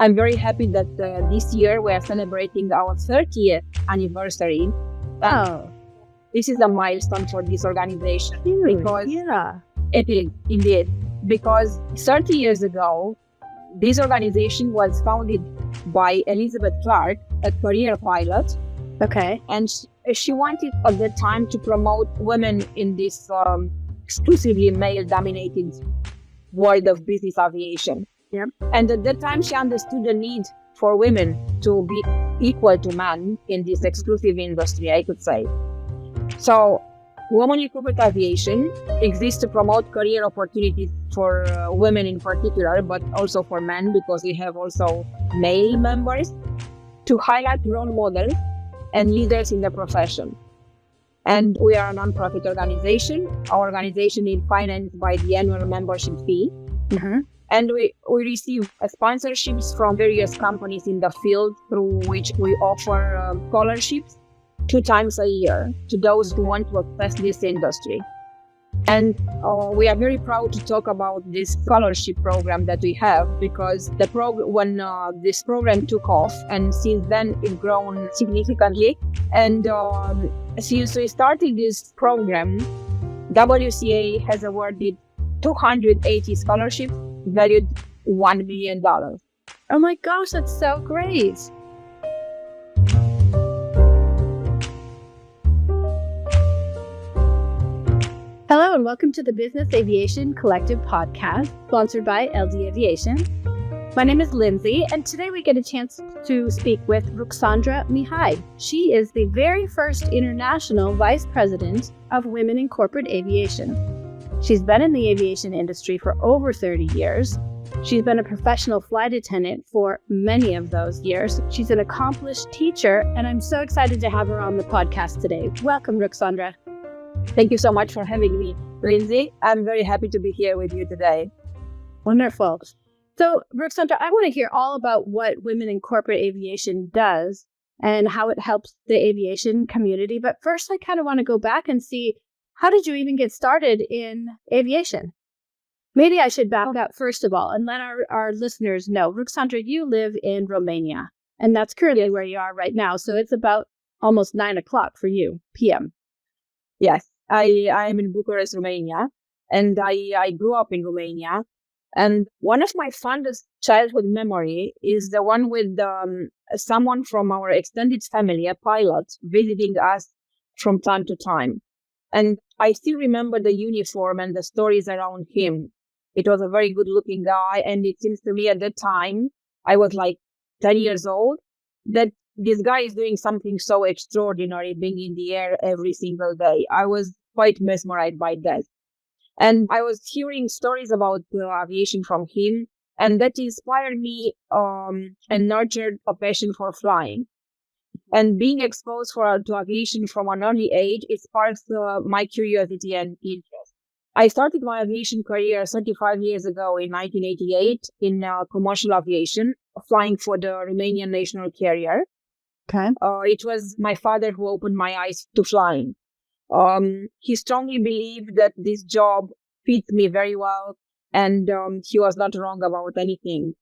I'm very happy that this year we are celebrating our 30th anniversary. Oh, This is a milestone for this organization because yeah. it is indeed. Because 30 years ago, this organization was founded by Elizabeth Clark, a career pilot, Okay. and she wanted at that time to promote women in this exclusively male-dominated world of business aviation. Yep. And at that time, she understood the need for women to be equal to men in this exclusive industry, I could say. So, Women in Corporate Aviation exists to promote career opportunities for women in particular, but also for men, because we have also male members, to highlight role models and leaders in the profession. And we are a non-profit organization. Our organization is financed by the annual membership fee. Mm-hmm. And we receive sponsorships from various companies in the field, through which we offer scholarships 2 times a year to those who want to access this industry. And we are very proud to talk about this scholarship program that we have, because when this program took off, and since then it's grown significantly. And since we started this program, WCA has awarded 280 scholarships valued $1 million. Oh my gosh, that's so great. Hello and welcome to the Business Aviation Collective Podcast, sponsored by LD Aviation. My name is Lindsay, and today we get a chance to speak with Rucsandra Mihai. She is the very first international vice president of Women in Corporate Aviation. She's been in the aviation industry for over 30 years. She's been a professional flight attendant for many of those years. She's an accomplished teacher, and I'm so excited to have her on the podcast today. Welcome, Rucsandra. Thank you so much for having me, Lindsay. I'm very happy to be here with you today. Wonderful. So, Rucsandra, I want to hear all about what Women in Corporate Aviation does and how it helps the aviation community. But first, I kind of want to go back and see, how did you even get started in aviation? Maybe I should back up first of all and let our listeners know. Rucsandra, you live in Romania, and that's currently where you are right now. So it's about almost 9 o'clock for you, p.m. Yes, I am in Bucharest, Romania, and I grew up in Romania. And one of my fondest childhood memory is the one with someone from our extended family, a pilot, visiting us from time to time. And I still remember the uniform and the stories around him. It was a very good-looking guy, and it seems to me at that time, I was like 10 years old, that this guy is doing something so extraordinary, being in the air every single day. I was quite mesmerized by that. And I was hearing stories about aviation from him, and that inspired me and nurtured a passion for flying. And being exposed to aviation from an early age, it sparks my curiosity and interest. I started my aviation career 35 years ago in 1988 in commercial aviation, flying for the Romanian national carrier. Okay. It was my father who opened my eyes to flying. He strongly believed that this job fit me very well, and he was not wrong about anything.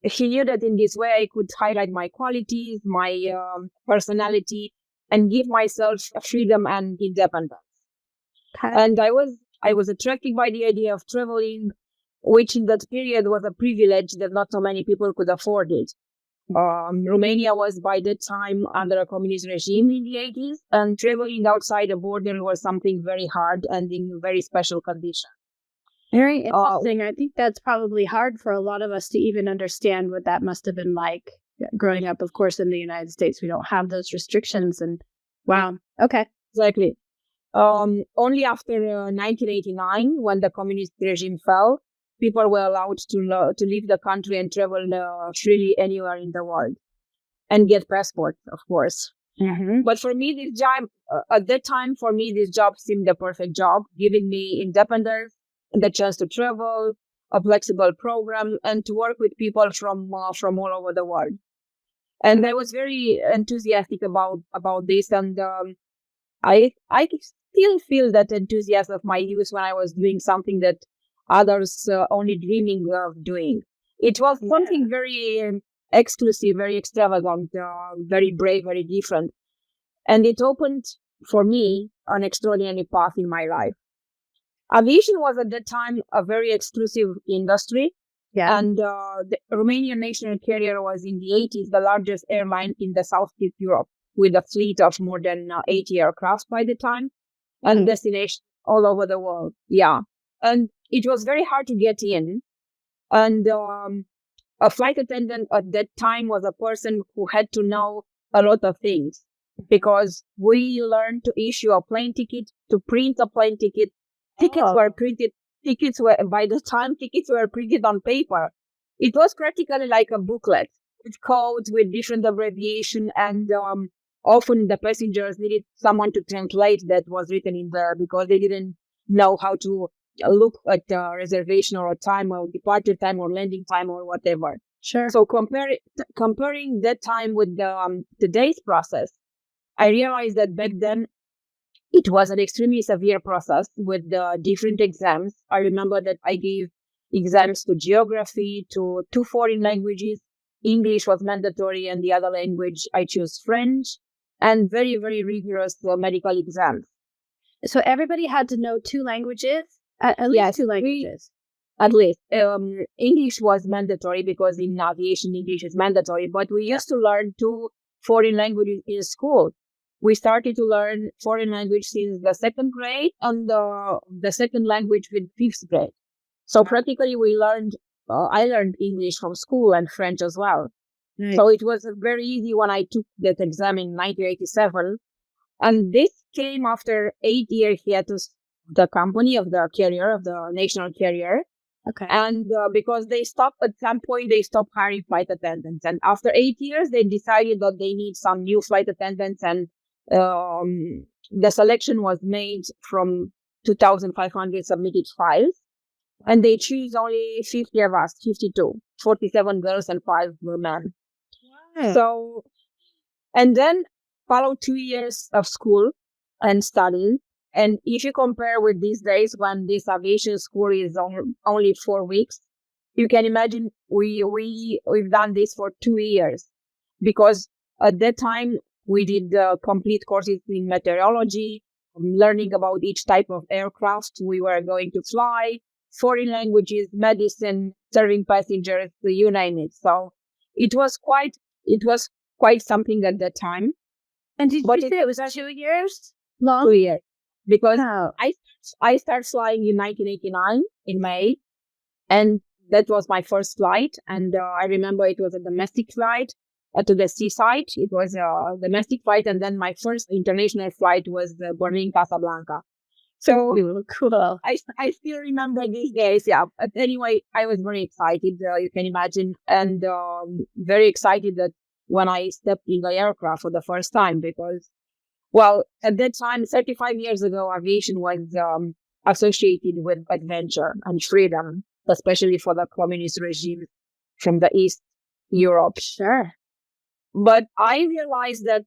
He knew that in this way I could highlight my qualities, my personality, and give myself freedom and independence. Okay. And I was attracted by the idea of traveling, which in that period was a privilege that not so many people could afford it. Romania was by that time under a communist regime in the 80s, and traveling outside the border was something very hard and in very special conditions. Very interesting. I think that's probably hard for a lot of us to even understand what that must have been like growing up. Of course, in the United States, we don't have those restrictions. And wow. Okay. Exactly. Only after 1989, when the communist regime fell, people were allowed to leave the country and travel freely anywhere in the world and get passports, of course. Mm-hmm. But for me, this job, at that time, this job seemed the perfect job, giving me independence, the chance to travel, a flexible program, and to work with people from all over the world. And I was very enthusiastic about this, and I still feel that enthusiasm of my youth when I was doing something that others only dreaming of doing. It was something very exclusive, very extravagant, very brave, very different. And it opened for me an extraordinary path in my life. Aviation was at that time a very exclusive industry. Yeah. And the Romanian national carrier was in the 80s the largest airline in the Southeast Europe, with a fleet of more than 80 aircraft by the time, and destinations all over the world. Yeah. And it was very hard to get in. And a flight attendant at that time was a person who had to know a lot of things, because we learned to issue a plane ticket, to print a plane ticket. Tickets were printed. By the time tickets were printed on paper, it was practically like a booklet with codes, with different abbreviation, and often the passengers needed someone to translate that was written in there, because they didn't know how to look at reservation or a time or departure time or landing time or whatever. Sure. So comparing that time with today's process, I realized that back then it was an extremely severe process with different exams. I remember that I gave exams to geography, to 2 foreign languages. English was mandatory, and the other language I chose French, and very, very rigorous medical exams. So everybody had to know 2 languages, at least Yes, 2 languages. At least. English was mandatory, because in aviation, English is mandatory. But we used to learn 2 foreign languages in school. We started to learn foreign language since the 2nd grade, and the second language with 5th grade. So practically I learned English from school, and French as well. Nice. So it was very easy when I took that exam in 1987. And this came after 8-year hiatus of the company, of the carrier, of the national carrier. Okay. And because at some point, they stopped hiring flight attendants. And after 8 years, they decided that they need some new flight attendants. And the selection was made from 2,500 submitted files. And they choose only 50 of us, 52, 47 girls and 5 were men. Wow. So, and then followed 2 years of school and studying. And if you compare with these days, when this aviation school is only 4 weeks, you can imagine we've done this for 2 years, because at that time we did complete courses in meteorology, learning about each type of aircraft we were going to fly, foreign languages, medicine, serving passengers, you name it. So it was quite something at that time. And did you say it was 2 years long? 2 years. Because Wow. I started flying in 1989 in May, and that was my first flight. And I remember it was a domestic flight to the seaside. It was a domestic flight, and then my first international flight was Berlin Casablanca. So Cool. I still remember these days. Yeah. But anyway, I was very excited. You can imagine, and very excited that when I stepped in the aircraft for the first time, because, well, at that time, 35 years ago, aviation was associated with adventure and freedom, especially for the communist regime from the East Europe. Sure. But I realized that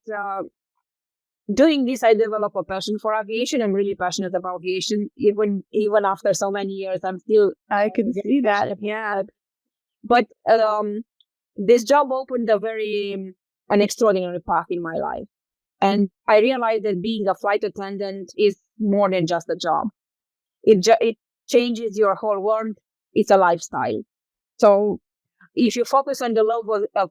doing this, I developed a passion for aviation. I'm really passionate about aviation. Even after so many years, I'm still. I can see that. Yeah. But this job opened an extraordinary path in my life. And I realized that being a flight attendant is more than just a job. It changes your whole world. It's a lifestyle. So if you focus on the level of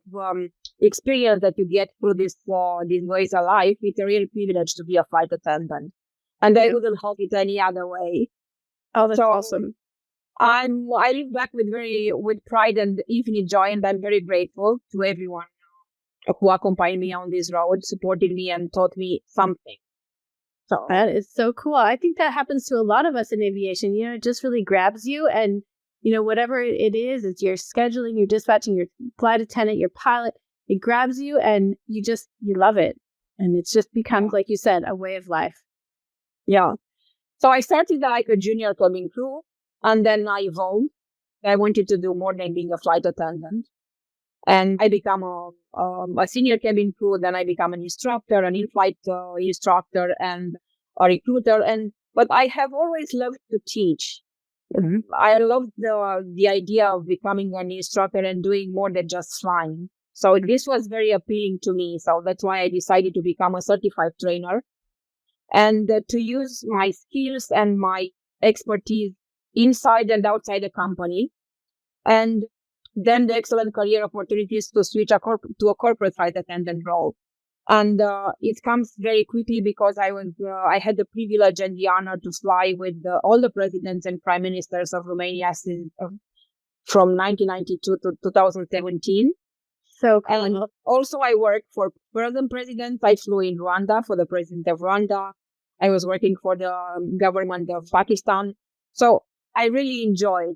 experience that you get through these ways of life, it's a real privilege to be a flight attendant. And I wouldn't hold it any other way. Oh, that's awesome. I live back with pride and infinite joy, and I'm very grateful to everyone who accompanied me on this road, supported me, and taught me something. So that is so cool. I think that happens to a lot of us in aviation. It just really grabs you, and whatever it is, it's your scheduling, your dispatching, your flight attendant, your pilot. It grabs you, and you love it, and it just becomes, like you said, a way of life. Yeah. So I started like a junior cabin crew, and then I evolved. I wanted to do more than being a flight attendant. And I become a senior cabin crew. Then I become an instructor, an in-flight instructor, and a recruiter. But I have always loved to teach. I love the idea of becoming an instructor and doing more than just flying. So this was very appealing to me. So that's why I decided to become a certified trainer and to use my skills and my expertise inside and outside the company. And then the excellent career opportunities to switch to a corporate flight attendant role. And it comes very quickly because I had the privilege and the honor to fly with all the presidents and prime ministers of Romania from 1992 to 2017. So cool. And also I worked for present presidents. I flew in Rwanda for the president of Rwanda. I was working for the government of Pakistan. So I really enjoyed.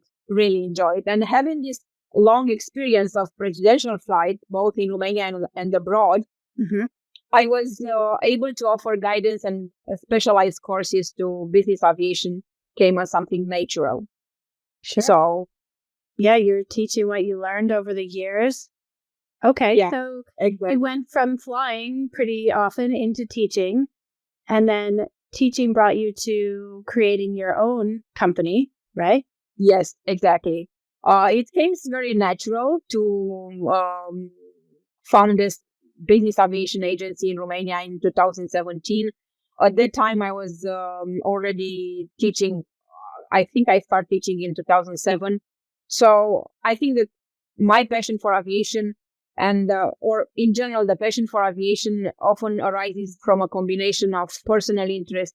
And having this long experience of presidential flight, both in Romania and abroad, I was able to offer guidance and specialized courses to business aviation came as something natural. Sure. So, yeah, you're teaching what you learned over the years. Okay, yeah, so exactly. you went from flying pretty often into teaching, and then teaching brought you to creating your own company, right? Yes, exactly. It came very natural to found this business aviation agency in Romania in 2017. At that time, I was already teaching. I think I started teaching in 2007. So I think that my passion for aviation and or in general, the passion for aviation often arises from a combination of personal interest,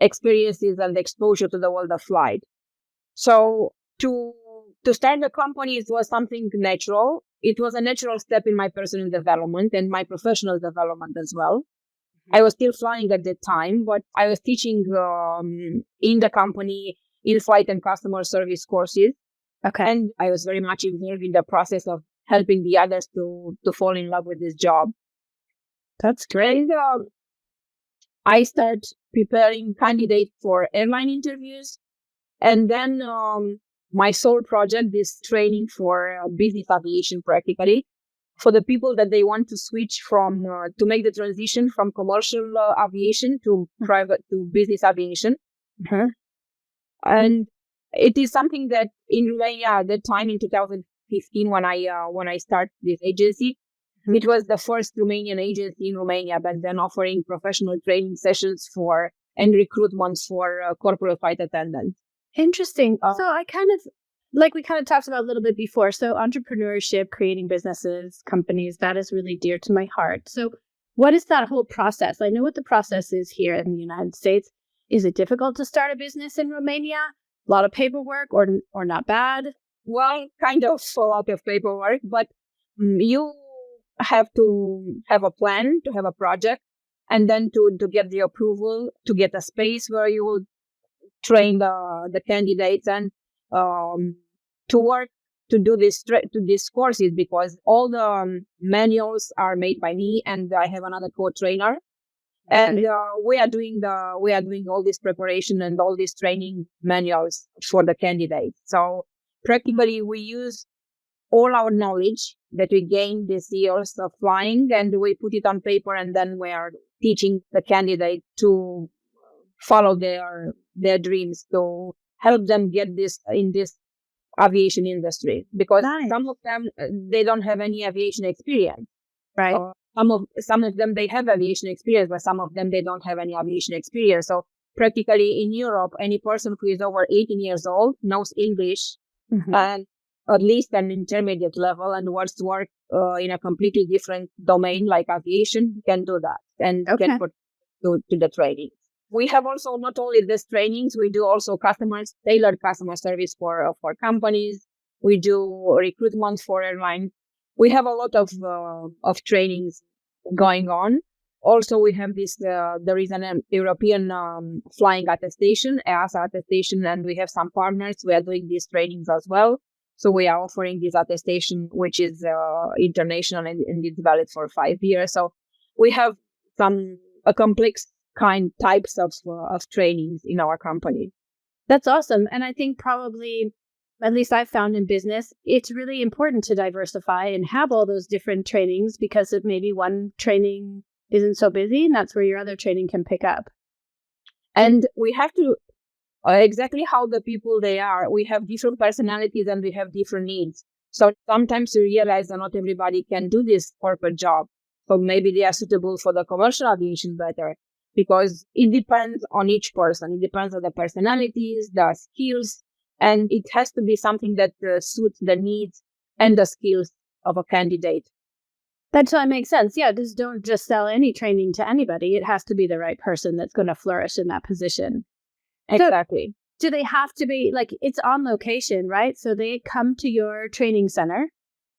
experiences, and exposure to the world of flight. So to start the company was something natural. It was a natural step in my personal development and my professional development as well. I was still flying at that time, but I was teaching in the company in-flight and customer service courses. Okay. And I was very much involved in the process of helping the others to fall in love with this job. That's great. And I started preparing candidates for airline interviews. And then my sole project is training for business aviation practically for the people that they want to switch from to make the transition from commercial aviation to private to business aviation. And it is something that in Romania at that time in 2015 when I started this agency, it was the first Romanian agency in Romania back then offering professional training sessions for and recruitment for corporate flight attendants. Interesting. So I we kind of talked about a little bit before. So entrepreneurship, creating businesses, companies, that is really dear to my heart. So what is that whole process? I know what the process is here in the United States. Is it difficult to start a business in Romania? A lot of paperwork or not bad? Well, kind of a lot of paperwork, but you have to have a plan, to have a project, and then to get the approval, to get a space where you will train the candidates and to work to do these courses, because all the manuals are made by me and I have another co-trainer, and we are doing all this preparation and all these training manuals for the candidates. So practically we use all our knowledge that we gained these years of flying and we put it on paper, and then we are teaching the candidate to follow their dreams, to help them get this in this aviation industry, because some of them they don't have any aviation experience, right? Some of them they have aviation experience, but some of them they don't have any aviation experience. So practically in Europe, any person who is over 18 years old knows English and at least an intermediate level and wants to work in a completely different domain like aviation can do that and can put to the training. We have also not only these trainings, we do also tailored customer service for companies. We do recruitment for airlines. We have a lot of trainings going on. Also, we have this. There is an European flying attestation, EASA attestation, and we have some partners. We are doing these trainings as well. So we are offering this attestation, which is international and it's valid for 5 years. So we have a complex types of trainings in our company. That's awesome. And I think probably, at least I've found in business, it's really important to diversify and have all those different trainings, because if maybe one training isn't so busy, and that's where your other training can pick up. And we have to exactly how the people they are. We have different personalities and we have different needs. So sometimes you realize that not everybody can do this corporate job. So maybe they are suitable for the commercial aviation better, because it depends on each person. It depends on the personalities, the skills, and it has to be something that suits the needs and the skills of a candidate. That totally makes sense. Yeah, don't just sell any training to anybody. It has to be the right person that's going to flourish in that position. Exactly. So, do they have to be, like, it's on location, right? So they come to your training center,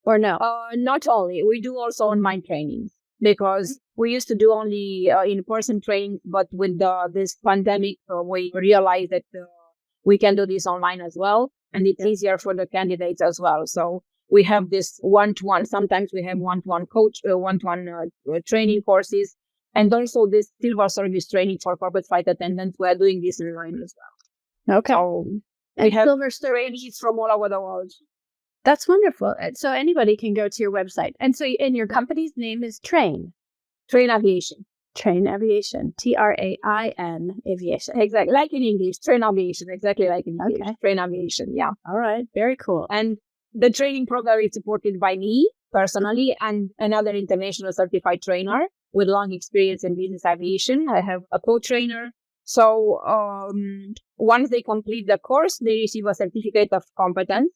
or no? Not only. We do also online trainings, because we used to do only in-person training, but with this pandemic, we realized that we can do this online as well, and it's easier for the candidates as well. So we have this one-to-one. Sometimes we have one-to-one coach, one-to-one training courses, and also this silver service training for corporate flight attendants. We are doing this online as well. Okay. So we have silver trainees from all over the world. That's wonderful. So anybody can go to your website. And your company's name is Train Aviation. Train Aviation. TRAIN Aviation. Exactly. Like in English. Train Aviation. Exactly like in English. Okay. Train Aviation. Yeah. All right. Very cool. And the training program is supported by me personally and another international certified trainer with long experience in business aviation. I have a co-trainer. So once they complete the course, they receive a certificate of competence.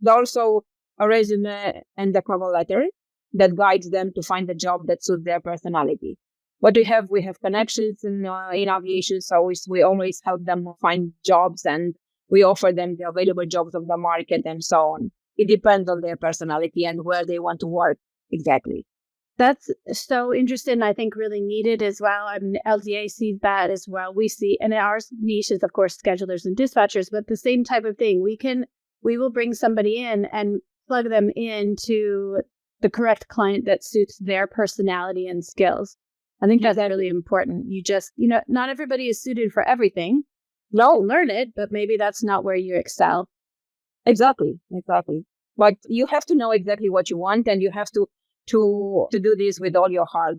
Also a resume and a cover letter that guides them to find a job that suits their personality. What we have connections in aviation, so we always help them find jobs, and we offer them the available jobs of the market and so on. It depends on their personality and where they want to work exactly. That's so interesting. I think really needed as well. I mean, LDA sees that as well. We see, and our niche is, of course, schedulers and dispatchers, but the same type of thing. We will bring somebody in and plug them into the correct client that suits their personality and skills. I think that's really important. You just, not everybody is suited for everything. No, learn it, but maybe that's not where you excel. Exactly. But you have to know exactly what you want, and you have to do this with all your heart,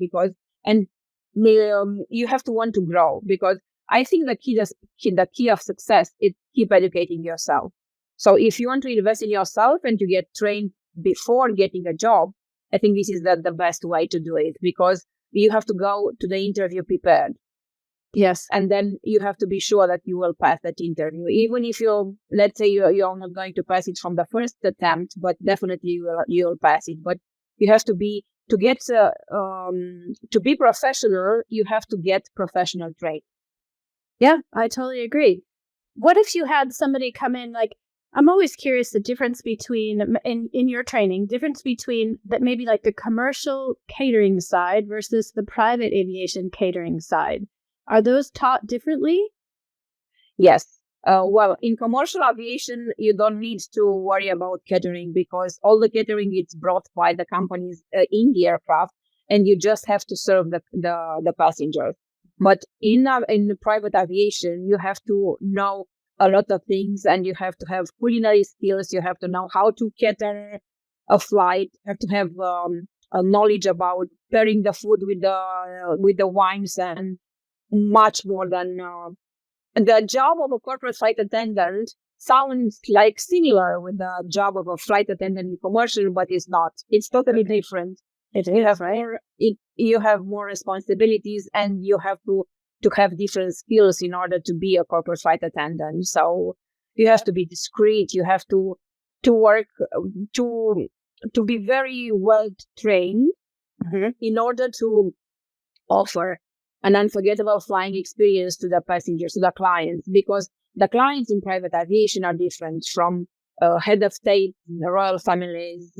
and you have to want to grow, because I think the key of success is keep educating yourself. So if you want to invest in yourself and to get trained before getting a job, I think this is the best way to do it, because you have to go to the interview prepared. Yes. And then you have to be sure that you will pass that interview. Even if let's say you're not going to pass it from the first attempt, but definitely you'll pass it. But you have to be professional, you have to get professional training. Yeah, I totally agree. What if you had somebody come in, like, I'm always curious the difference between, in your training, that maybe like the commercial catering side versus the private aviation catering side. Are those taught differently? Yes. Well, in commercial aviation, you don't need to worry about catering, because all the catering is brought by the companies in the aircraft, and you just have to serve the passengers. But in the private aviation, you have to know a lot of things, and you have to have culinary skills. You have to know how to cater a flight. You have to have a knowledge about pairing the food with the wines, and much more than the job of a corporate flight attendant sounds like similar with the job of a flight attendant in commercial, but it's not. It's totally different. You have more responsibilities, and you have to have different skills in order to be a corporate flight attendant. So you have to be discreet. You have to work to be very well trained in order to offer an unforgettable flying experience to the passengers, to the clients, because the clients in private aviation are different from head of state, royal families,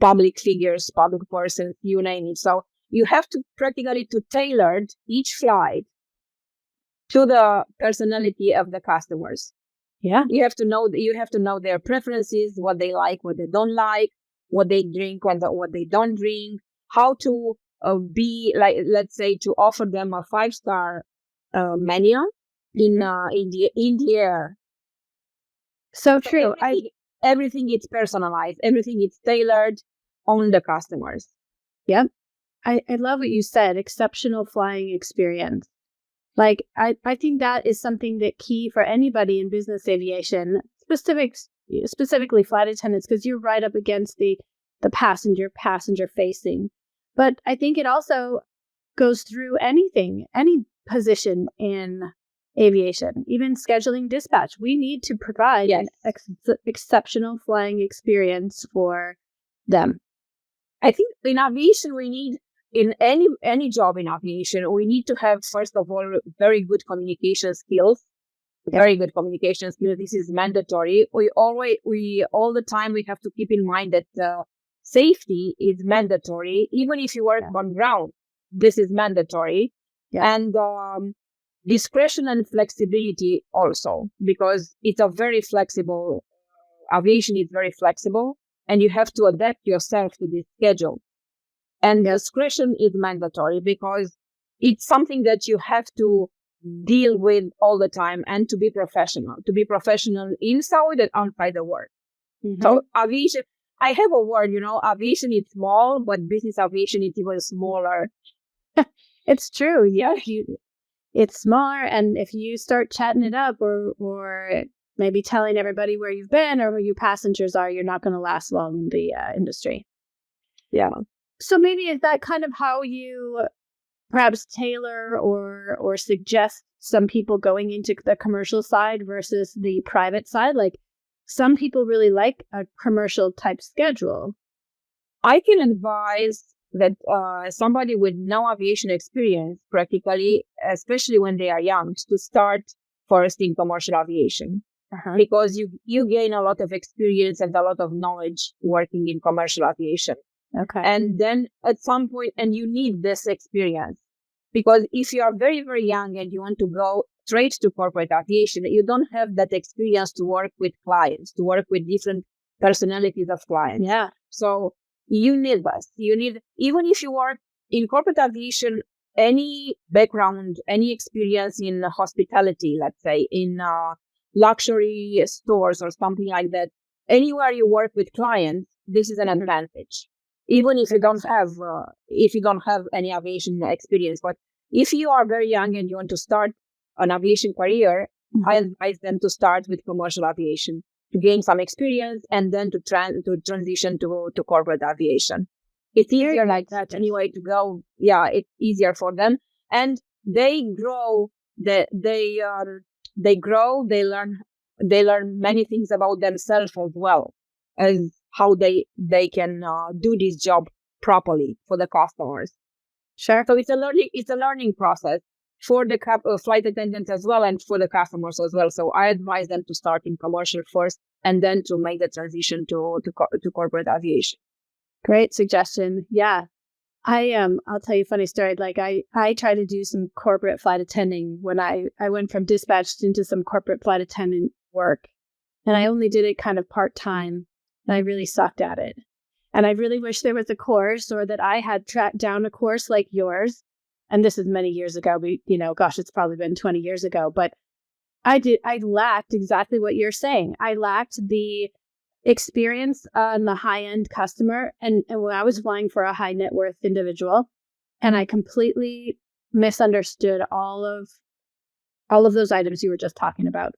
public figures, public persons, you name it. So you have to practically tailor each flight to the personality of the customers. Yeah, you have to know their preferences, what they like, what they don't like, what they drink, what they don't drink, how to be, like, let's say, to offer them a 5-star menu in the air. So true. Everything is personalized. Everything is tailored on the customers. Yep. I love what you said. Exceptional flying experience. Like, I think that is something that key for anybody in business aviation, specific specifically flight attendants, because you're right up against the passenger facing. But I think it also goes through any position in aviation, even scheduling dispatch. We need to provide an exceptional flying experience for them. I think in aviation, we need, in any job in aviation, we need to have, first of all, very good communication skills. Very good communication skills. This is mandatory. All the time we have to keep in mind that safety is mandatory. Even if you work on ground, this is mandatory. And discretion and flexibility also, because it's a very flexible, aviation is very flexible, and you have to adapt yourself to this schedule. And discretion is mandatory because it's something that you have to deal with all the time, and to be professional inside and outside the work. So aviation, I have a word, aviation is small, but business aviation is even smaller. It's true. Yeah. It's smaller. And if you start chatting it up or maybe telling everybody where you've been or who your passengers are, you're not going to last long in the industry. Yeah. So maybe is that kind of how you perhaps tailor or suggest some people going into the commercial side versus the private side? Like, some people really like a commercial type schedule. I can advise that somebody with no aviation experience, practically, especially when they are young, to start first in commercial aviation. Because you gain a lot of experience and a lot of knowledge working in commercial aviation. Okay. And then at some point, and you need this experience, because if you are very, very young and you want to go straight to corporate aviation, you don't have that experience to work with clients, to work with different personalities of clients. Yeah. So you need this. You need, even if you work in corporate aviation, any background, any experience in hospitality, let's say in luxury stores or something like that, anywhere you work with clients, this is an advantage. Even if you don't have any aviation experience. But if you are very young and you want to start an aviation career, I advise them to start with commercial aviation to gain some experience, and then to transition to corporate aviation. It's easier like that anyway to go. Yeah, it's easier for them, and they grow. They grow. They learn many things about themselves as well as how they can do this job properly for the customers. Sure. So it's a learning process for the flight attendants as well, and for the customers as well. So I advise them to start in commercial first, and then to make the transition to corporate aviation. Great suggestion. Yeah. I'll tell you a funny story. Like I tried to do some corporate flight attending when I went from dispatched into some corporate flight attendant work, and I only did it kind of part-time. And I really sucked at it. And I really wish there was a course, or that I had tracked down a course like yours. And this is many years ago, but it's probably been 20 years ago. But I lacked exactly what you're saying. I lacked the experience on the high-end customer. And when I was flying for a high net worth individual, and I completely misunderstood all of those items you were just talking about.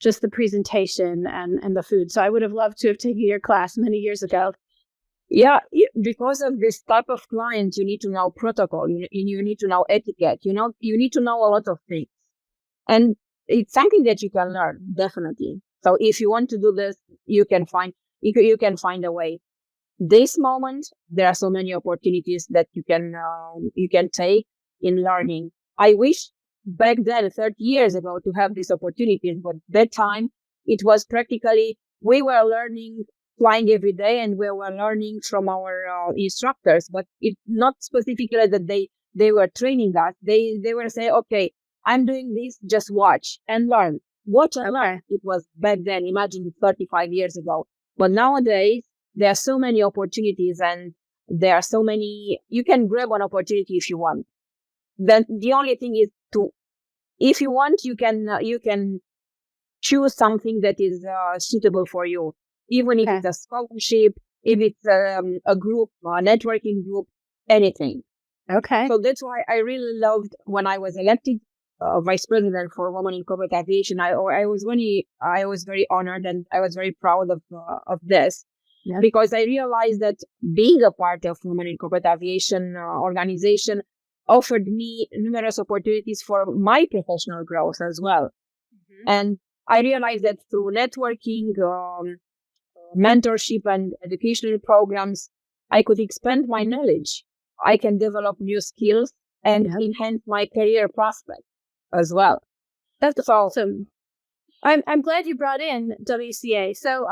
Just the presentation and the food. So I would have loved to have taken your class many years ago. Yeah, because of this type of client, you need to know protocol. You need to know etiquette. You need to know a lot of things, and it's something that you can learn, definitely. So if you want to do this, you can find a way. This moment, there are so many opportunities that you can take in learning. I wish back then, 30 years ago, to have these opportunities. But that time, it was practically, we were learning flying every day, and we were learning from our instructors. But it's not specifically that they were training us. They were saying, okay, I'm doing this, just watch and learn. Watch and learn. It was back then, imagine 35 years ago. But nowadays, there are so many opportunities, and there are so many, you can grab an opportunity if you want. Then the only thing is if you want, you can choose something that is suitable for you, even if it's a scholarship, if it's a group, a networking group, anything. Okay. So that's why I really loved when I was elected vice president for Women in Corporate Aviation, I was very honored, and I was very proud of this. Yeah. Because I realized that being a part of Women in Corporate Aviation organization offered me numerous opportunities for my professional growth as well. And I realized that through networking, mentorship, and educational programs, I could expand my knowledge. I can develop new skills and enhance my career prospects as well. That's awesome. I'm glad you brought in WCA. So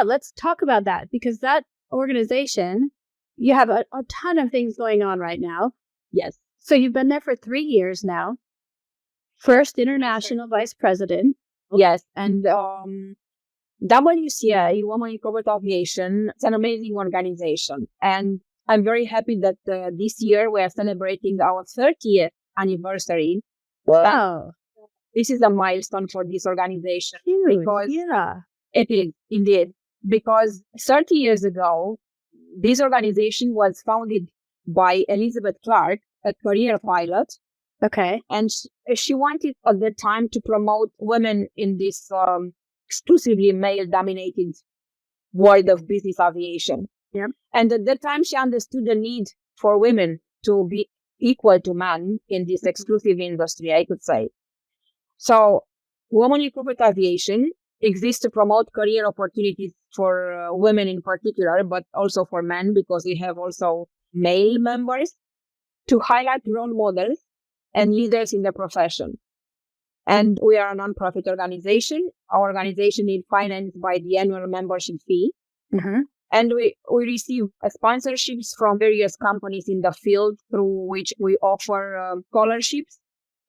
let's talk about that, because that organization, you have a ton of things going on right now. Yes. So you've been there for 3 years now. First international vice president. Yes. And WCA, Women in Corporate Aviation, it's an amazing organization. And I'm very happy that this year we are celebrating our 30th anniversary. Wow. This is a milestone for this organization. Huge. Because Yeah. it is, indeed. Because 30 years ago, this organization was founded by Elizabeth Clark, a career pilot. Okay. And she wanted at the time to promote women in this exclusively male-dominated world of business aviation. Yep. And at that time, she understood the need for women to be equal to men in this exclusive industry, I could say. So, Women in Corporate Aviation exists to promote career opportunities for women in particular, but also for men, because we have also male members, to highlight role models and leaders in the profession. And we are a non-profit organization. Our organization is financed by the annual membership fee. Mm-hmm. And we receive sponsorships from various companies in the field, through which we offer scholarships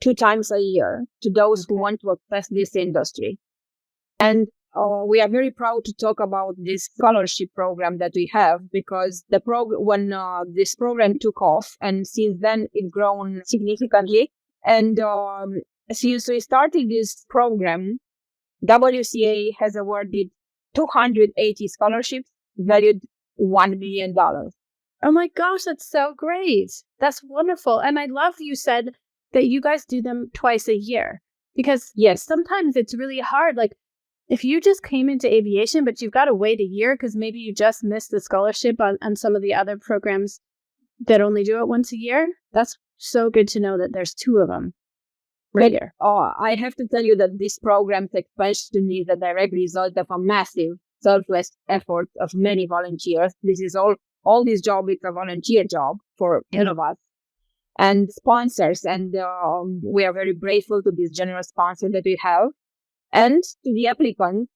2 times a year to those who want to access this industry. And we are very proud to talk about this scholarship program that we have, because when this program took off, and since then it's grown significantly. And since we started this program, WCA has awarded 280 scholarships valued $1 million. Oh my gosh, that's so great. That's wonderful. And I love you said that you guys do them twice a year, because Yes, sometimes it's really hard. Like, if you just came into aviation, but you've got to wait a year because maybe you just missed the scholarship on some of the other programs that only do it once a year, that's so good to know that there's 2 of them right here. I have to tell you that this program's expansion is a direct result of a massive, selfless effort of many volunteers. This is all this job is a volunteer job for all of us, and sponsors. And we are very grateful to this generous sponsor that we have, and to the applicants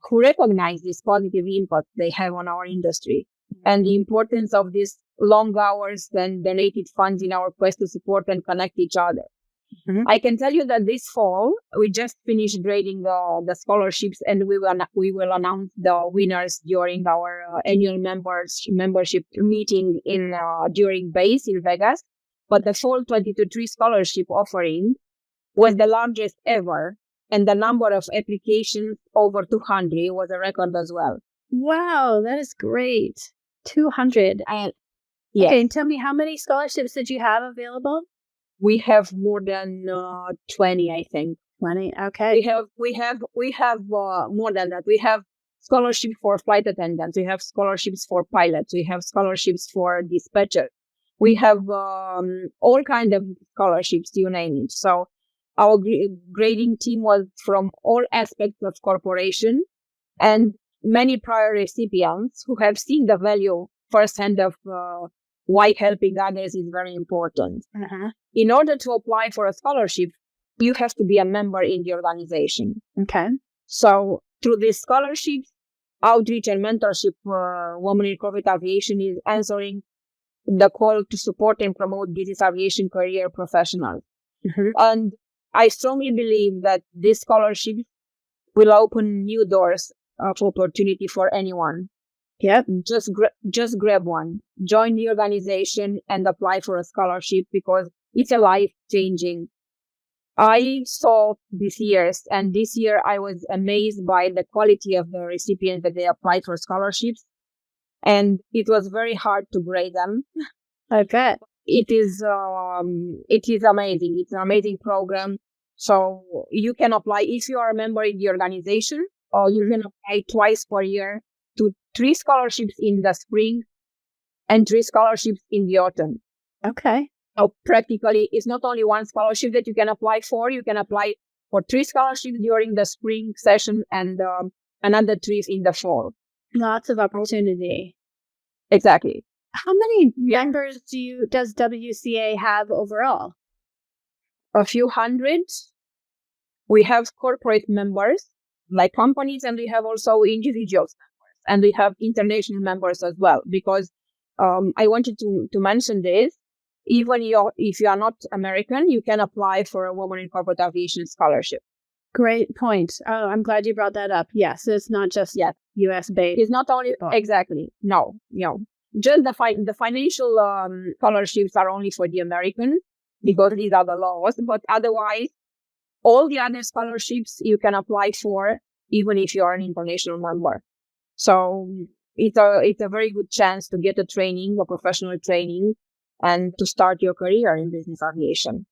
who recognize this positive impact they have on our industry, and the importance of these long hours and donated funds in our quest to support and connect each other. Mm-hmm. I can tell you that this fall, we just finished grading the scholarships, and we will announce the winners during our annual membership meeting during base in Vegas. But the fall 2023 scholarship offering was the largest ever, and the number of applications, over 200, was a record as well. Wow, that is great. 200. Yes. Okay, and tell me, how many scholarships did you have available? We have more than 20, I think. 20. Okay. We have more than that. We have scholarships for flight attendants. We have scholarships for pilots. We have scholarships for dispatchers. We have all kinds of scholarships, you name it. So our grading team was from all aspects of corporation, and many prior recipients who have seen the value firsthand of why helping others is very important. Uh-huh. In order to apply for a scholarship, you have to be a member in the organization. Okay. So through these scholarships, outreach and mentorship, Women in Corporate Aviation is answering the call to support and promote business aviation career professionals. Mm-hmm. And I strongly believe that this scholarship will open new doors of opportunity for anyone. Yep. Just grab one, join the organization, and apply for a scholarship, because it's a life-changing. I saw this year I was amazed by the quality of the recipients that they applied for scholarships, and it was very hard to grade them. I bet. it is amazing. It's an amazing program. So you can apply if you are a member in the organization, or you can apply twice per year to 3 scholarships in the spring and 3 scholarships in the autumn. Okay. So practically, it's not only one scholarship that you can apply for. You can apply for 3 scholarships during the spring session and another 3 in the fall. Lots of opportunity. Exactly. How many members does WCA have overall? A few hundred. We have corporate members, like companies, and we have also individuals members, and we have international members as well. Because I wanted to mention this. Even if you are not American, you can apply for a Women in Corporate Aviation scholarship. Great point. Oh, I'm glad you brought that up. Yes, it's not just U.S. based. It's not only exactly. No. Just the financial scholarships are only for the Americans because these are the laws. But otherwise, all the other scholarships you can apply for, even if you are an international member. So it's a very good chance to get a professional training, and to start your career in business aviation.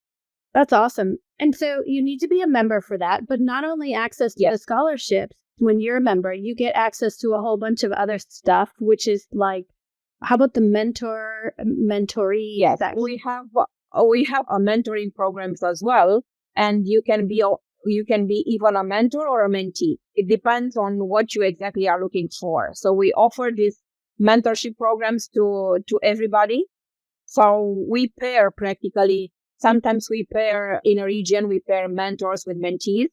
That's awesome. And so you need to be a member for that, but not only access to the scholarships. When you're a member, you get access to a whole bunch of other stuff, which is like, how about the mentoree? Yes, we have a mentoring programs as well, and you can be even a mentor or a mentee. It depends on what you exactly are looking for. So we offer these mentorship programs to everybody. So we pair practically. Sometimes we pair in a region. We pair mentors with mentees.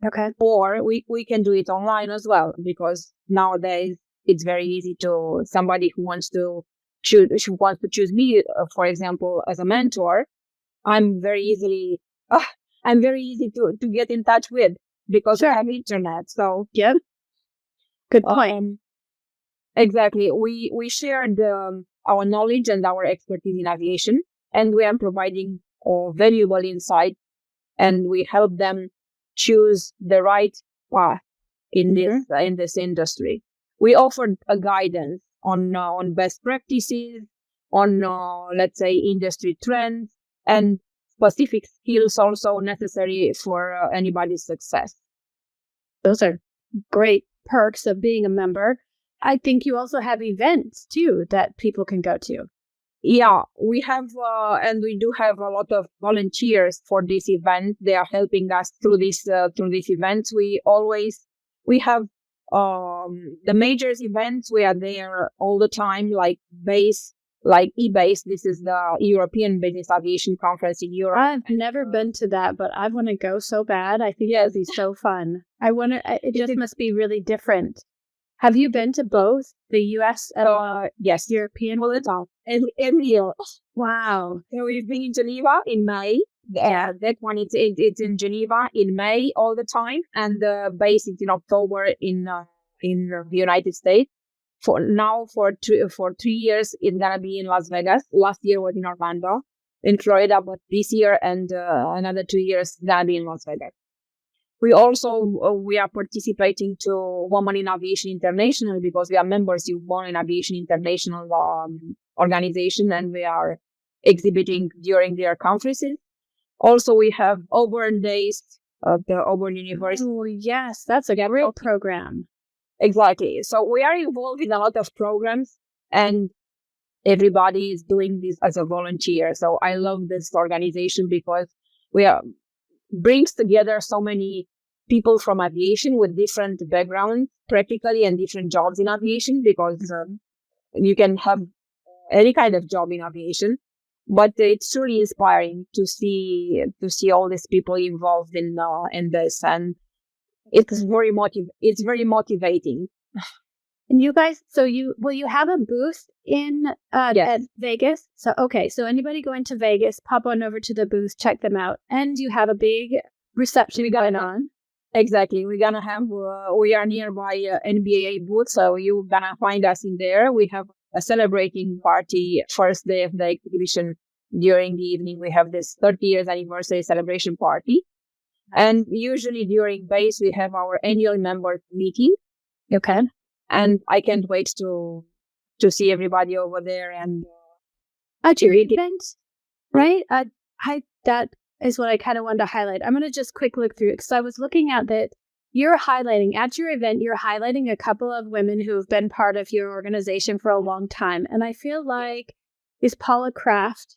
Okay. Or we can do it online as well, because nowadays it's very easy to somebody who wants to choose me, for example, as a mentor. I'm very easy to get in touch with because I have internet. So good point. Exactly. We shared our knowledge and our expertise in aviation, and we are providing valuable insight, and we help them choose the right path in this industry. We offered a guidance on best practices, on let's say industry trends, and specific skills also necessary for anybody's success. Those are great perks of being a member. I think you also have events too that people can go to. Yeah, we have, and we do have a lot of volunteers for this event. They are helping us through this event. We have the major events. We are there all the time, like EBASE. This is the European Business Aviation Conference in Europe. I've never been to that, but I want to go so bad. I think it'd be so fun. It just must be really different. Have you been to both the U.S. and yes, European? All the time. Every year. Wow. So we've been in Geneva in May. That one it's in Geneva in May all the time, and the base is in October in the United States. For 3 years, it's gonna be in Las Vegas. Last year was in Orlando, in Florida, but this year and another 2 years gonna be in Las Vegas. We also we are participating to Women in Aviation International because we are members of Women in Aviation International organization, and we are exhibiting during their conferences. Also, we have Auburn Days at the Auburn University. Oh, yes, that's a great program. Exactly. So we are involved in a lot of programs, and everybody is doing this as a volunteer. So I love this organization because brings together so many people from aviation with different backgrounds, practically, and different jobs in aviation, because you can have any kind of job in aviation. But it's truly inspiring to see all these people involved in this, and it's very motivating. And you guys, you have a booth in at Vegas. So anybody going to Vegas, pop on over to the booth, check them out, and you have a big reception going on. Exactly, we're gonna have we are nearby NBAA booth, so you're gonna find us in there. We have a celebrating party first day of the exhibition. During the evening, we have this 30 years anniversary celebration party, and usually during base we have our annual members meeting. Okay. And I can't wait to see everybody over there. And at your event? Right? That is what I kind of wanted to highlight. I'm going to just quick look through it because I was looking at that. You're highlighting at your event, you're highlighting a couple of women who have been part of your organization for a long time. And I feel like, is Paula Craft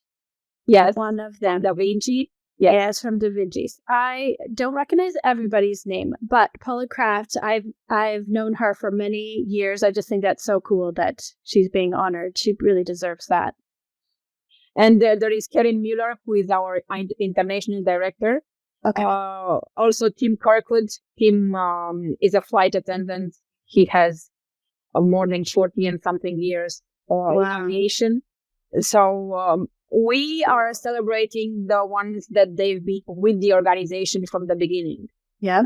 one of them? Da Vinci. Yes, from Da Vinci's. I don't recognize everybody's name, but Paula Craft, I've known her for many years. I just think that's so cool that she's being honored. She really deserves that. And there is Karen Mueller, who is our international director. Okay. Also, Tim Kirkwood. Tim is a flight attendant. He has more than 40 and something years in aviation. So we are celebrating the ones that they've been with the organization from the beginning. Yeah.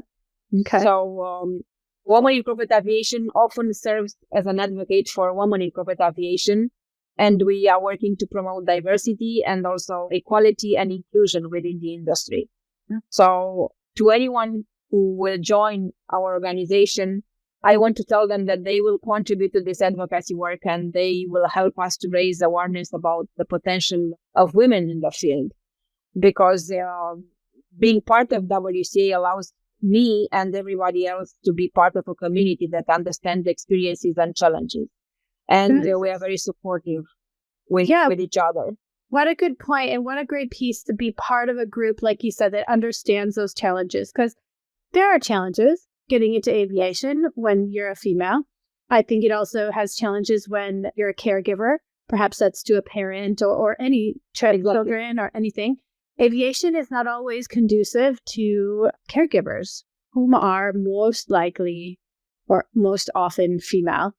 Okay. So Women in Corporate Aviation often serves as an advocate for women in corporate aviation. And we are working to promote diversity and also equality and inclusion within the industry. Yeah. So to anyone who will join our organization, I want to tell them that they will contribute to this advocacy work and they will help us to raise awareness about the potential of women in the field. Because being part of WCA allows me and everybody else to be part of a community that understands the experiences and challenges. And we are very supportive with each other. What a good point, and what a great piece to be part of a group, like you said, that understands those challenges. Because there are challenges getting into aviation when you're a female. I think it also has challenges when you're a caregiver. Perhaps that's to a parent or any children or anything. Aviation is not always conducive to caregivers, whom are most likely or most often female.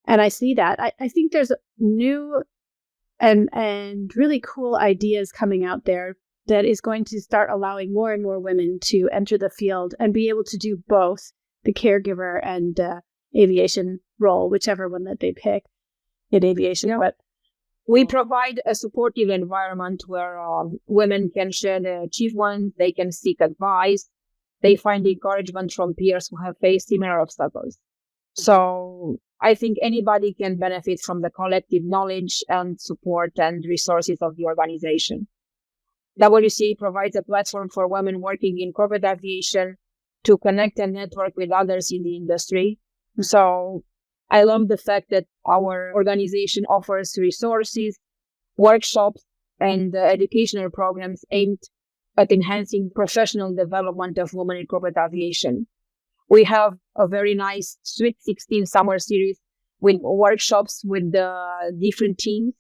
And I see that. I think there's new and really cool ideas coming out there that is going to start allowing more and more women to enter the field and be able to do both the caregiver and aviation role, whichever one that they pick in aviation. Yeah. But we provide a supportive environment where women can share their achievements, they can seek advice, they find encouragement from peers who have faced similar obstacles. So I think anybody can benefit from the collective knowledge and support and resources of the organization. WCA provides a platform for women working in corporate aviation to connect and network with others in the industry. So I love the fact that our organization offers resources, workshops, and educational programs aimed at enhancing professional development of women in corporate aviation. We have a very nice Sweet 16 summer series with workshops with the different teams.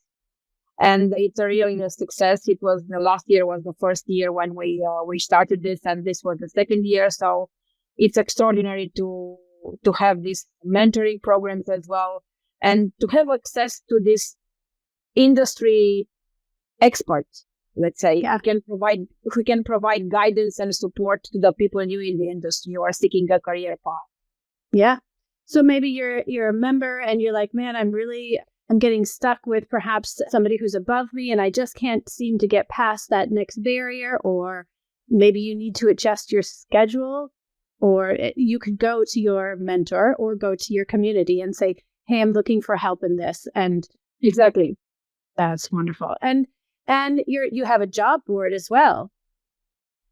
And it's a really a success. It was the last year was the first year when we started this, and this was the second year. So it's extraordinary to have these mentoring programs as well, and to have access to this industry experts. Let's say who can provide guidance and support to the people new in the industry who are seeking a career path. Yeah. So maybe you're a member and you're like, man, I'm getting stuck with perhaps somebody who's above me and I just can't seem to get past that next barrier. Or maybe you need to adjust your schedule, or you could go to your mentor or go to your community and say, hey, I'm looking for help in this. And exactly. That's wonderful. And you have a job board as well.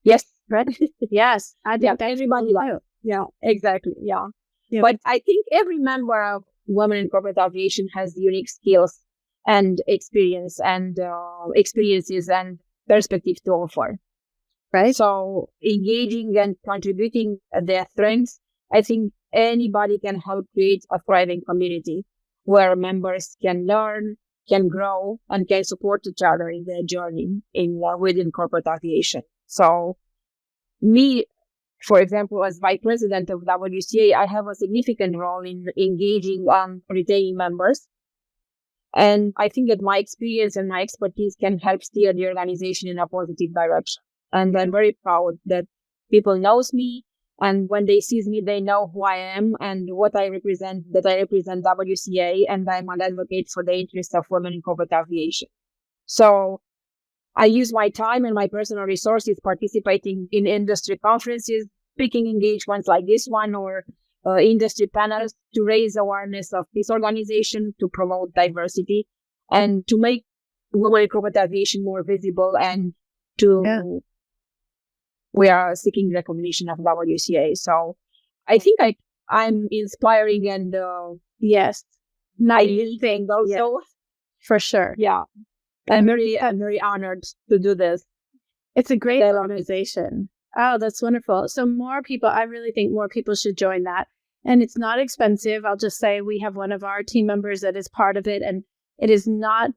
Yes. Right? Yes. I think everybody likes. Yeah, exactly. Yeah. But I think every member of Women in Corporate Aviation has unique skills and experiences and perspectives to offer. Right. So engaging and contributing their strengths, I think anybody can help create a thriving community where members can learn, can grow, and can support each other in their journey within corporate aviation. So me, for example, as Vice President of WCA, I have a significant role in engaging and retaining members. And I think that my experience and my expertise can help steer the organization in a positive direction. And I'm very proud that people knows me. And when they see me, they know who I am and what I represent, that I represent WCA, and I'm an advocate for the interests of women in corporate aviation. So I use my time and my personal resources participating in industry conferences, speaking engagements like this one, or industry panels to raise awareness of this organization, to promote diversity, and to make global corporate aviation more visible, and we are seeking recognition of WCA. So I think I'm inspiring, and yes, I really think also. Yeah, for sure. Yeah. I'm very honored to do this. It's a great organization. Oh, that's wonderful. So more people, I really think more people should join that. And it's not expensive. I'll just say we have one of our team members that is part of it, and it is not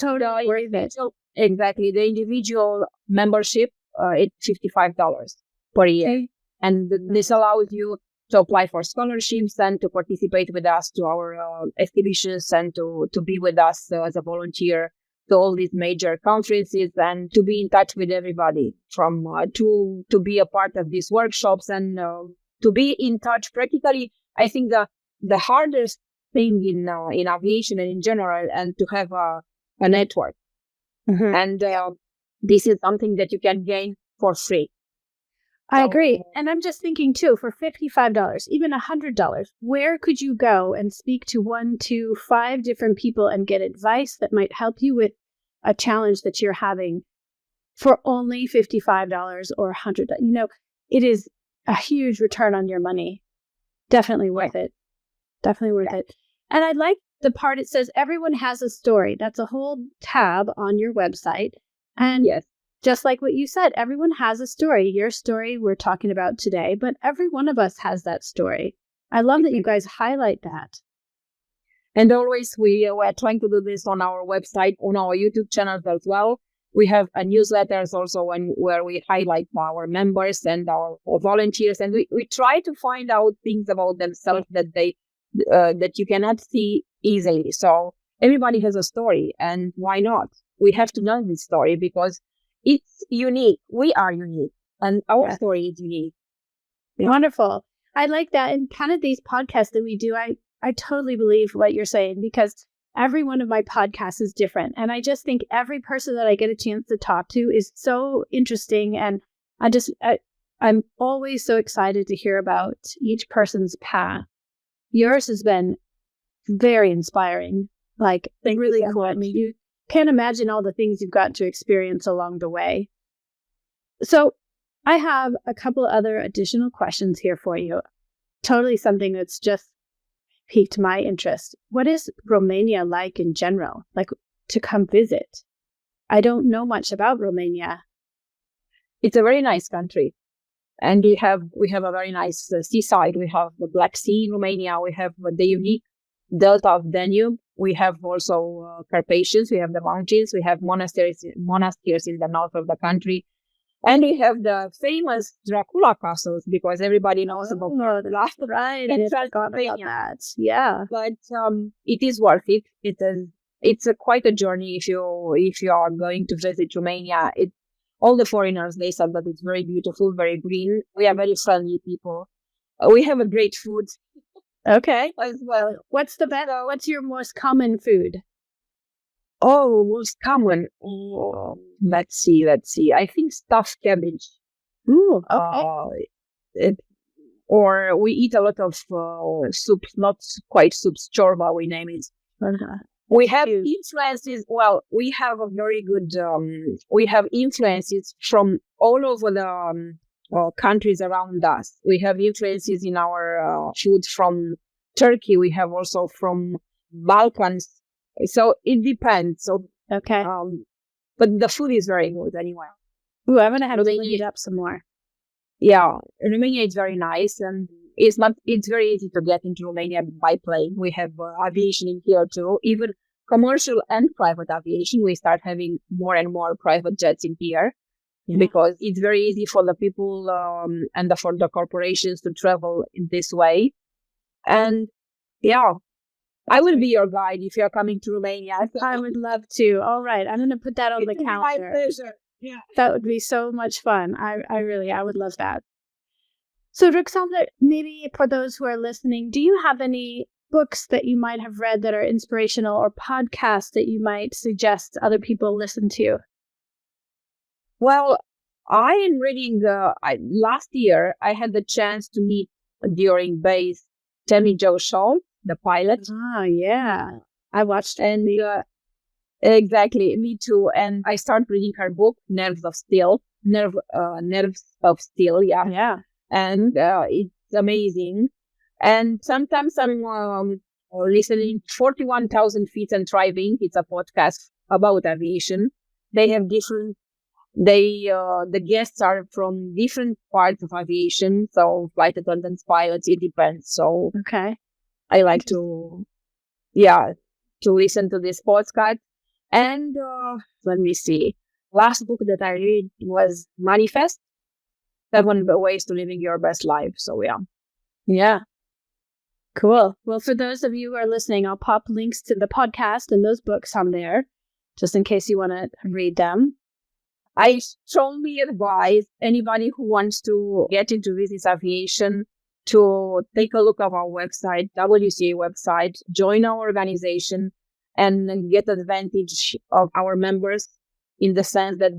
totally worth it. Exactly. The individual membership, it's $55 per year. Okay. And this allows you to apply for scholarships and to participate with us to our exhibitions, and to be with us as a volunteer to all these major conferences, and to be in touch with everybody from to be a part of these workshops, and to be in touch. Practically, I think the hardest thing in aviation and in general, and to have a network. Mm-hmm. And this is something that you can gain for free. I agree. And I'm just thinking too, for $55, even $100, where could you go and speak to 1 to 5 different people and get advice that might help you with a challenge that you're having for only $55 or $100? You know, it is a huge return on your money. Definitely worth it. Definitely worth it. And I like the part it says everyone has a story. That's a whole tab on your website. And yes, just like what you said, everyone has a story. Your story we're talking about today, but every one of us has that story. I love that you guys highlight that. And always we are trying to do this on our website, on our YouTube channels as well. We have a newsletters also where we highlight our members and our volunteers, and we try to find out things about themselves that that you cannot see easily. So everybody has a story, and why not? We have to know this story because it's unique. We are unique, and our story is unique. Yeah. Wonderful. I like that. And kind of these podcasts that we do, I totally believe what you're saying, because every one of my podcasts is different. And I just think every person that I get a chance to talk to is so interesting. And I'm always so excited to hear about each person's path. Yours has been very inspiring, like really cool. I mean, you can't imagine all the things you've gotten to experience along the way. So I have a couple other additional questions here for you. Totally something that's just piqued my interest. What is Romania like in general, like to come visit? I don't know much about Romania. It's a very nice country. And we have a very nice seaside. We have the Black Sea in Romania. We have the unique Delta of Danube. We have also Carpathians. We have the mountains. We have monasteries in the north of the country. And we have the famous Dracula castles, because everybody knows about the last right. I forgot about that. Yeah. But it is worth it. It's quite a journey if you are going to visit Romania. All the foreigners, they said that it's very beautiful, very green. We are very friendly people. We have a great food. Okay. As well. What's what's your most common food? Oh, most common. Oh, let's see. I think stuffed cabbage. Ooh, okay. Or we eat a lot of soups, not quite soups, chorba, we name it. We have influences. Well, we have a very good. We have influences from all over the countries around us. We have influences in our food from Turkey. We have also from Balkans. So it depends. So okay. But the food is very good anyway. Ooh, I'm gonna have to look it up some more. Yeah, Romania is very nice, and it's very easy to get into Romania by plane. We have aviation in here too, even commercial and private aviation. We start having more and more private jets in here, because it's very easy for the people and for the corporations to travel in this way. And yeah, I will be your guide if you're coming to Romania. I would love to. All right, I'm going to put that on the calendar. My pleasure. Yeah, that would be so much fun. I would love that. So, Rucsandra, maybe for those who are listening, do you have any books that you might have read that are inspirational, or podcasts that you might suggest other people listen to? Well, I am reading. Last year, I had the chance to meet during base Tammy Jo Shaw, the pilot. Ah, yeah. I watched and Exactly, me too. And I started reading her book, Nerves of Steel. Yeah, Yeah. and it's amazing. And sometimes I'm listening 41,000 Feet and Thriving. It's a podcast about aviation. They have different. The guests are from different parts of aviation, so flight attendants, pilots. It depends. So Okay. I like to listen to this podcast. And let me see. Last book that I read was Manifest, 7 Ways to Living Your Best Life. So yeah. Yeah. Cool. Well, for those of you who are listening, I'll pop links to the podcast and those books on there, just in case you want to read them. I strongly advise anybody who wants to get into business aviation to take a look at our website, WCA website, join our organization, and get advantage of our members in the sense that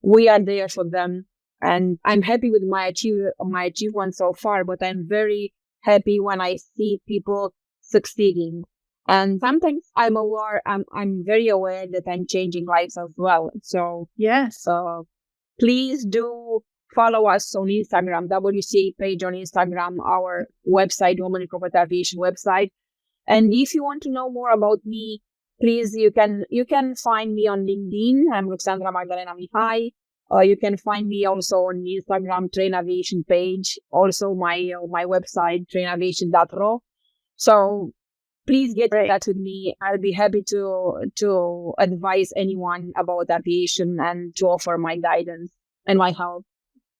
we are there for them. And I'm happy with my achievement so far, but I'm very happy when I see people succeeding. And sometimes I'm very aware that I'm changing lives as well. So yes, please do follow us on Instagram, WCA page on Instagram, our website, Romanian Corporate Aviation website. And if you want to know more about me, please, you can find me on LinkedIn. I'm Rucsandra Magdalena Mihai. You can find me also on Instagram, Train Aviation page. Also my website, trainaviation.ro. So please get in touch with me. I'll be happy to advise anyone about aviation and to offer my guidance and my help.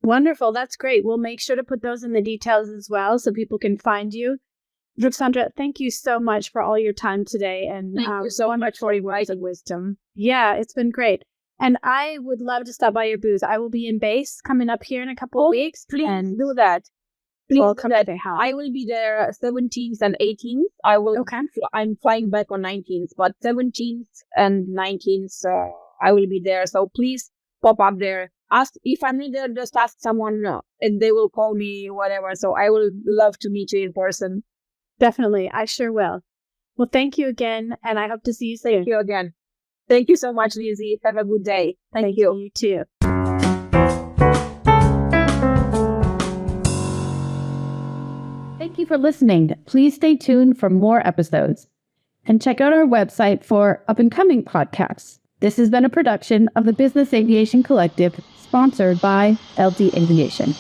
Wonderful. That's great. We'll make sure to put those in the details as well so people can find you. Rucsandra, thank you so much for all your time today. And thank you so much for your words of wisdom. Yeah, it's been great. And I would love to stop by your booth. I will be in base coming up here in a couple of weeks. Please do that. Please welcome do that. To I will be there 17th and 18th. I'm flying back on 19th, but 17th and 19th, I will be there. So please pop up there. Ask if I'm not there, just ask someone and they will call me, whatever. So I will love to meet you in person. Definitely. I sure will. Well, thank you again. And I hope to see you soon. Thank you again. Thank you so much, Lizzie. Have a good day. Thank you. You too. Thank you for listening. Please stay tuned for more episodes and check out our website for up-and-coming podcasts. This has been a production of the Business Aviation Collective, sponsored by LD Aviation.